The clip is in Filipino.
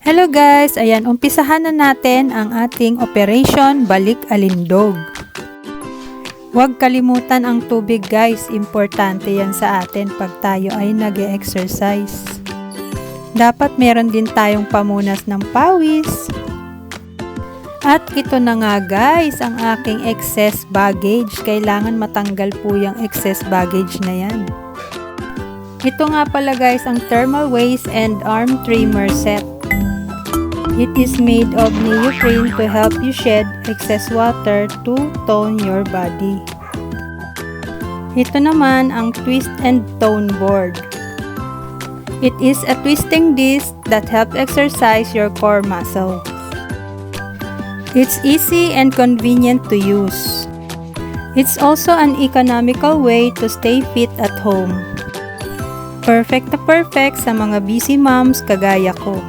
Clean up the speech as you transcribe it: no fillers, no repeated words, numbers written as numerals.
Hello guys! Ayan, umpisahan na natin ang ating Operation Balik Alindog. Huwag kalimutan ang tubig guys, importante yan sa atin pag tayo ay nag-e-exercise. Dapat meron din tayong pamunas ng pawis. At ito na nga guys, ang aking excess baggage. Kailangan matanggal po yung excess baggage na yan. Ito nga pala guys ang thermal waist and arm trimmer set. It is made of neoprene to help you shed excess water to tone your body. Ito naman ang twist and tone board. It is a twisting disc that helps exercise your core muscle. It's easy and convenient to use. It's also an economical way to stay fit at home. Perfect na perfect sa mga busy moms kagaya ko.